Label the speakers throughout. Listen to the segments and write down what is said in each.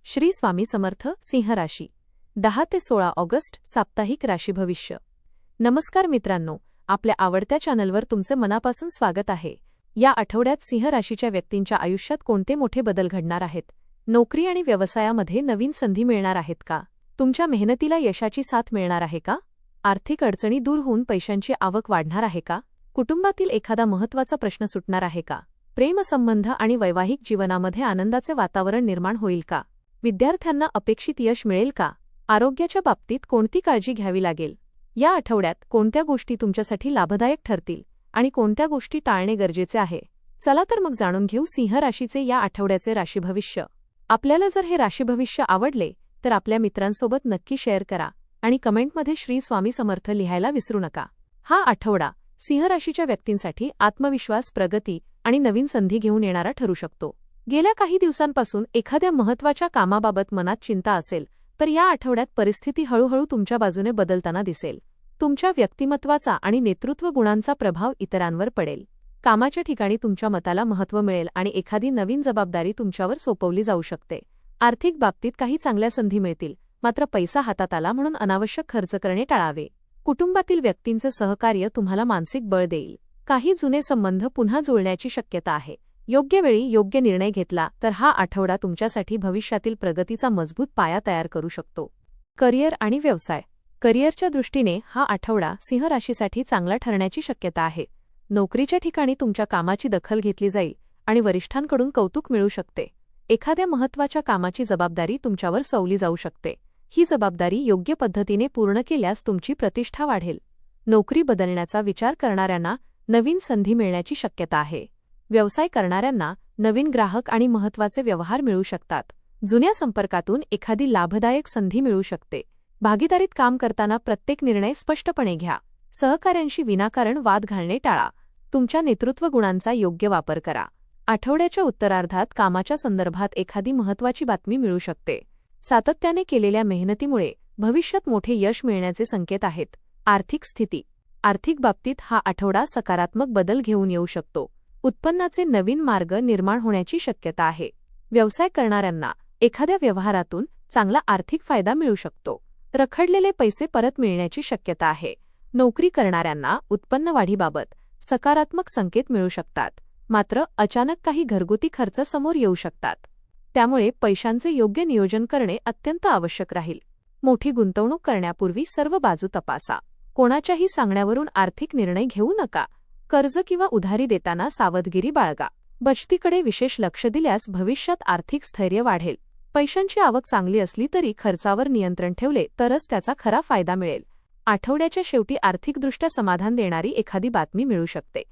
Speaker 1: श्री स्वामी समर्थ. सिंह राशी 10 ते 16 ऑगस्ट साप्ताहिक राशी भविष्य. नमस्कार मित्रांनो, आपल्या आवडत्या चॅनलवर तुमचे मनापासून स्वागत आहे. या आठवड्यात सिंह राशीच्या व्यक्तींच्या आयुष्यात कोणते मोठे बदल घडणार आहेत? नोकरी आणि व्यवसायामध्ये नवीन संधी मिळणार आहेत का? तुमच्या मेहनतीला यशाची साथ मिळणार आहे का? आर्थिक अडचणी दूर होऊन पैशांची आवक वाढणार आहे का? कुटुंबातील एखादा महत्त्वाचा प्रश्न सुटणार आहे का? प्रेमसंबंध आणि वैवाहिक जीवनामध्ये आनंदाचे वातावरण निर्माण होईल का? विद्यार्थ्यांना अपेक्षित यश मिळेल का? आरोग्याच्या बाबतीत कोणती काळजी घ्यावी लागेल? या आठवड्यात कोणत्या गोष्टी तुमच्यासाठी लाभदायक ठरतील आणि कोणत्या गोष्टी टाळणे गरजेचे आहे? चला तर मग जाणून घेऊ सिंह राशीचे या आठवड्याचे राशी भविष्य. आपल्याला जर हे राशी भविष्य आवडले तर आपल्या मित्रांसोबत नक्की शेअर करा आणि कमेंटमध्ये श्री स्वामी समर्थ लिहायला विसरू नका. हा आठवडा सिंह राशीच्या व्यक्तींसाठी आत्मविश्वास, प्रगती आणि नवीन संधी घेऊन येणारा ठरू शकतो. गेल्या काही दिवसांपासून एखाद्या महत्त्वाच्या कामाबाबत मनात चिंता असेल तर या आठवड्यात परिस्थिती हळूहळू तुमच्या बाजूने बदलताना दिसेल. तुमच्या व्यक्तिमत्वाचा आणि नेतृत्व गुणांचा प्रभाव इतरांवर पडेल. कामाच्या ठिकाणी तुमच्या मताला महत्त्व मिळेल आणि एखादी नवीन जबाबदारी तुमच्यावर सोपवली जाऊ शकते. आर्थिक बाबतीत काही चांगल्या संधी मिळतील, मात्र पैसा हातात आला म्हणून अनावश्यक खर्च करणे टाळावे. कुटुंबातील व्यक्तींचे सहकार्य तुम्हाला मानसिक बळ देईल. काही जुने संबंध पुन्हा जुळण्याची शक्यता आहे. योग्य वेळी योग्य निर्णय घेतला तर हा आठवडा तुमच्यासाठी भविष्यातील प्रगतीचा मजबूत पाया तयार करू शकतो. करिअर आणि व्यवसाय. करिअरच्या दृष्टीने हा आठवडा सिंह राशीसाठी चांगला ठरण्याची शक्यता आहे. नोकरीच्या ठिकाणी तुमच्या कामाची दखल घेतली जाईल आणि वरिष्ठांकडून कौतुक मिळू शकते. एखाद्या महत्त्वाच्या कामाची जबाबदारी तुमच्यावर सोपवली जाऊ शकते. ही जबाबदारी योग्य पद्धतीने पूर्ण केल्यास तुमची प्रतिष्ठा वाढेल. नोकरी बदलण्याचा विचार करणाऱ्यांना नवीन संधी मिळण्याची शक्यता आहे. व्यवसाय करणाऱ्यांना नवीन ग्राहक आणि महत्त्वाचे व्यवहार मिळू शकतात. जुन्या संपर्कातून एखादी लाभदायक संधी मिळू शकते. भागीदारीत काम करताना प्रत्येक निर्णय स्पष्टपणे घ्या. सहकाऱ्यांशी विनाकारण वाद घालणे टाळा. तुमच्या नेतृत्व गुणांचा योग्य वापर करा. आठवड्याच्या उत्तरार्धात कामाच्या संदर्भात एखादी महत्त्वाची बातमी मिळू शकते. सातत्याने केलेल्या मेहनतीमुळे भविष्यात मोठे यश मिळण्याचे संकेत आहेत. आर्थिक स्थिती. आर्थिक बाबतीत हा आठवडा सकारात्मक बदल घेऊन येऊ शकतो. उत्पन्नाचे नवीन मार्ग निर्माण होण्याची शक्यता आहे. व्यवसाय करणाऱ्यांना एखाद्या व्यवहारातून चांगला आर्थिक फायदा मिळू शकतो. रखडलेले पैसे परत मिळण्याची शक्यता आहे. नोकरी करणाऱ्यांना उत्पन्न वाढीबाबत सकारात्मक संकेत मिळू शकतात. मात्र अचानक काही घरगुती खर्च समोर येऊ शकतात. त्यामुळे पैशांचे योग्य नियोजन करणे अत्यंत आवश्यक राहील. मोठी गुंतवणूक करण्यापूर्वी सर्व बाजू तपासा. कोणाच्याही सांगण्यावरून आर्थिक निर्णय घेऊ नका. कर्ज किंवा उधारी देताना सावधगिरी बाळगा. बचतीकडे विशेष लक्ष दिल्यास भविष्यात आर्थिक स्थैर्य वाढेल. पैशांची आवक चांगली असली तरी खर्चावर नियंत्रण ठेवले तरच त्याचा खरा फायदा मिळेल. आठवड्याच्या शेवटी आर्थिकदृष्ट्या समाधान देणारी एखादी बातमी मिळू शकते.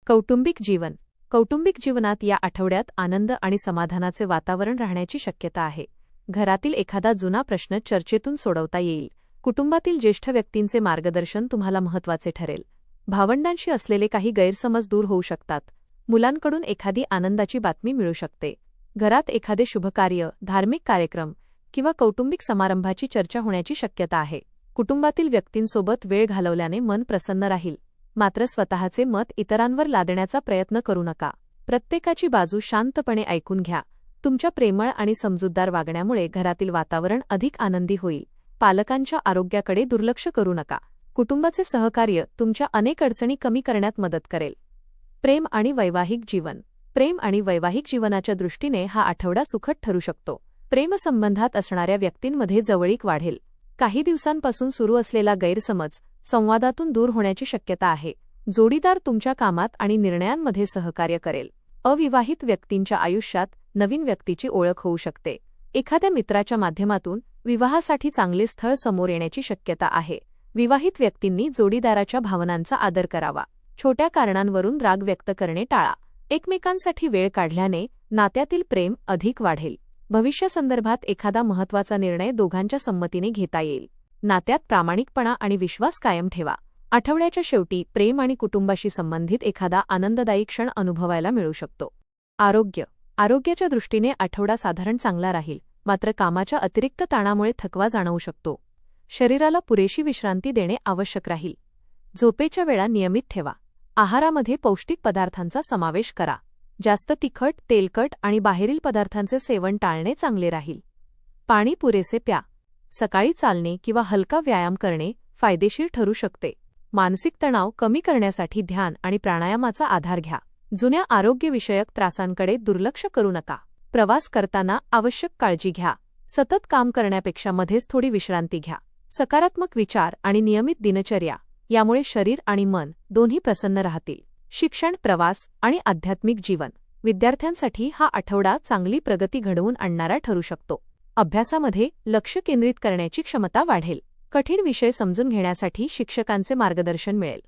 Speaker 1: कौटुंबिक जीवन. कौटुंबिक जीवनात या आठवड्यात आनंद आणि समाधानाचे वातावरण राहण्याची शक्यता आहे. घरातील एखादा जुना प्रश्न चर्चेतून सोडवता येईल. कुटुंबातील ज्येष्ठ व्यक्तींचे मार्गदर्शन तुम्हाला महत्त्वाचे ठरेल. भावंडांशी असलेले काही गैरसमज दूर होऊ शकतात. मुलांकडून एखादी आनंदाची बातमी मिळू शकते. घरात एखादे शुभकार्य, धार्मिक कार्यक्रम किंवा कौटुंबिक समारंभाची चर्चा होण्याची शक्यता आहे. कुटुंबातील व्यक्तींसोबत वेळ घालवल्याने मन प्रसन्न राहील. मात्र स्वतःचे मत इतरांवर लादण्याचा प्रयत्न करू नका. प्रत्येकाची बाजू शांतपणे ऐकून घ्या. तुमच्या प्रेमळ आणि समजूतदार वागण्यामुळे घरातील वातावरण अधिक आनंदी होईल. पालकांच्या आरोग्याकडे दुर्लक्ष करू नका. कुटुंबाचे सहकार्य तुमच्या अनेक अडचणी कमी करण्यात मदत करेल. प्रेम आणि वैवाहिक जीवन. प्रेम आणि वैवाहिक जीवनाच्या दृष्टीने हा आठवडा सुखद ठरू शकतो. प्रेमसंबंधात असणाऱ्या व्यक्तींमध्ये जवळीक वाढेल. काही दिवसांपासून सुरू असलेला गैरसमज संवादातून दूर होण्याची शक्यता आहे. जोडीदार तुमच्या कामात आणि निर्णयांमध्ये सहकार्य करेल. अविवाहित व्यक्तींच्या आयुष्यात नवीन व्यक्तीची ओळख होऊ शकते. एखाद्या मित्राच्या माध्यमातून विवाहासाठी चांगले स्थळ समोर येण्याची शक्यता आहे. विवाहित व्यक्तींनी जोडीदाराच्या भावनांचा आदर करावा. छोट्या कारणांवरून राग व्यक्त करणे टाळा. एकमेकांसाठी वेळ काढल्याने नात्यातील प्रेम अधिक वाढेल. भविष्यासंदर्भात एखादा महत्त्वाचा निर्णय दोघांच्या संमतीने घेता येईल. नात्यात प्रामाणिकपणा आणि विश्वास कायम ठेवा. आठवड्याच्या शेवटी प्रेम आणि कुटुंबाशी संबंधित एखादा आनंददायी क्षण अनुभवायला मिळू शकतो. आरोग्य. आरोग्याच्या दृष्टीने आठवडा साधारण चांगला राहील. मात्र कामाच्या अतिरिक्त ताणामुळे थकवा जाणवू शकतो. शरीराला पुरेशी विश्रांती देणे आवश्यक राहील. झोपेच्या वेळा नियमित ठेवा. आहारामध्ये पौष्टिक पदार्थांचा समावेश करा. जास्त तिखट, तेलकट आणि बाहेरील पदार्थांचे सेवन टाळणे चांगले राहील. पाणी पुरेसे प्या. सकाळी चालणे किंवा हलका व्यायाम करणे फायदेशीर ठरू शकते. मानसिक तणाव कमी करण्यासाठी ध्यान आणि प्राणायामाचा आधार घ्या. जुन्या आरोग्यविषयक त्रासांकडे दुर्लक्ष करू नका. प्रवास करताना आवश्यक काळजी घ्या. सतत काम करण्यापेक्षा मध्येच थोडी विश्रांती घ्या. सकारात्मक विचार आणि नियमित दिनचर्या यामुळे शरीर आणि मन दोन्ही प्रसन्न राहतील. शिक्षण, प्रवास आणि आध्यात्मिक जीवन विद्यार्थ्यांसाठी हा आठवडा चांगली प्रगती घडवून आणणारा ठरू शकतो. अभ्यासामध्ये लक्ष केंद्रित करण्याची क्षमता वाढेल. कठीण विषय समजून घेण्यासाठी शिक्षकांचे मार्गदर्शन मिळेल.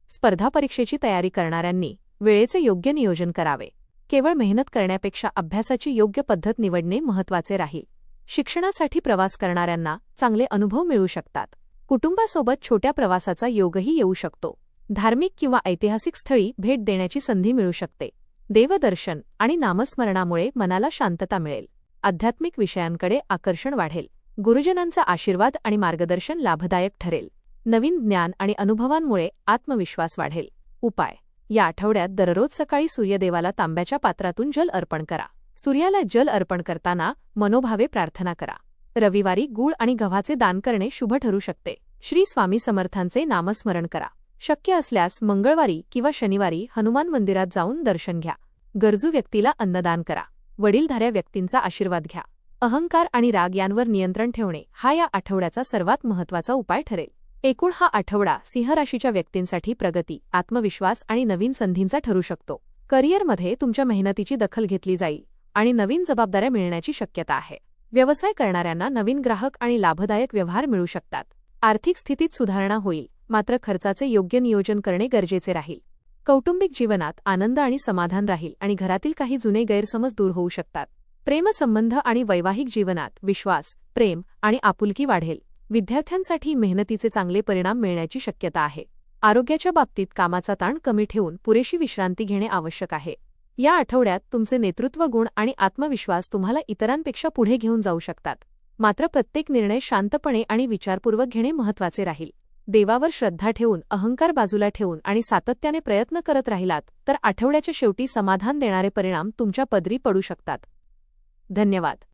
Speaker 1: स्पर्धा परीक्षेची तयारी करणाऱ्यांनी वेळेचे योग्य नियोजन करावे. केवळ मेहनत करण्यापेक्षा अभ्यासाची योग्य पद्धत निवडणे महत्त्वाचे राहील. शिक्षणासाठी प्रवास करणाऱ्यांना चांगले अनुभव मिळू शकतात. कुटुंबासोबत छोट्या प्रवासाचा योगही येऊ शकतो. धार्मिक किंवा ऐतिहासिक स्थळी भेट देण्याची संधी मिळू शकते. देवदर्शन आणि नामस्मरणामुळे मनाला शांतता मिळेल. आध्यात्मिक विषयांकडे आकर्षण वाढेल. गुरुजनांचा आशीर्वाद आणि मार्गदर्शन लाभदायक ठरेल. नवीन ज्ञान आणि अनुभवांमुळे आत्मविश्वास वाढेल. उपाय: या आठवड्यात दररोज सकाळी सूर्यदेवाला तांब्याच्या पात्रातून जल अर्पण करा. सूर्याला जल अर्पण करताना मनोभावे प्रार्थना करा. रविवारी गूळ आणि गव्हाचे दान करणे शुभ ठरू शकते. श्री स्वामी समर्थांचे नामस्मरण करा. शक्य असल्यास मंगळवारी किंवा शनिवारी हनुमान मंदिरात जाऊन दर्शन घ्या. गरजू व्यक्तीला अन्नदान करा. वडीलधाऱ्या व्यक्तींचा आशीर्वाद घ्या. अहंकार आणि राग यांवर नियंत्रण ठेवणे हा या आठवड्याचा सर्वात महत्त्वाचा उपाय ठरेल. एकूण हा आठवडा सिंह राशीच्या व्यक्तींसाठी प्रगती, आत्मविश्वास आणि नवीन संधींचा ठरू शकतो. करिअरमध्ये तुमच्या मेहनतीची दखल घेतली जाईल आणि नवीन जबाबदाऱ्या मिळण्याची शक्यता आहे. व्यवसाय करणाऱ्यांना नवीन ग्राहक आणि लाभदायक व्यवहार मिळू शकतात. आर्थिक स्थितीत सुधारणा होईल, मात्र खर्चाचे योग्य नियोजन करणे गरजेचे राहील. कौटुंबिक जीवनात आनंद आणि समाधान राहील आणि घरातील काही जुने गैरसमज दूर होऊ शकतात. प्रेमसंबंध आणि वैवाहिक जीवनात विश्वास, प्रेम आणि आपुलकी वाढेल. विद्यार्थ्यांसाठी मेहनतीचे चांगले परिणाम मिळण्याची शक्यता आहे. आरोग्याच्या बाबतीत कामाचा ताण कमी ठेवून पुरेशी विश्रांती घेणे आवश्यक आहे. या आठवड्यात तुमचे नेतृत्व गुण आणि आत्मविश्वास तुम्हाला इतरांपेक्षा पुढे घेऊन जाऊ शकतात. मात्र प्रत्येक निर्णय शांतपणे आणि विचारपूर्वक घेणे महत्त्वाचे राहील. देवावर श्रद्धा ठेवून, अहंकार बाजूला ठेवून आणि सातत्याने प्रयत्न करत राहिलात तर आठवड्याच्या शेवटी समाधान देणारे परिणाम तुमच्या पदरी पडू शकतात. धन्यवाद.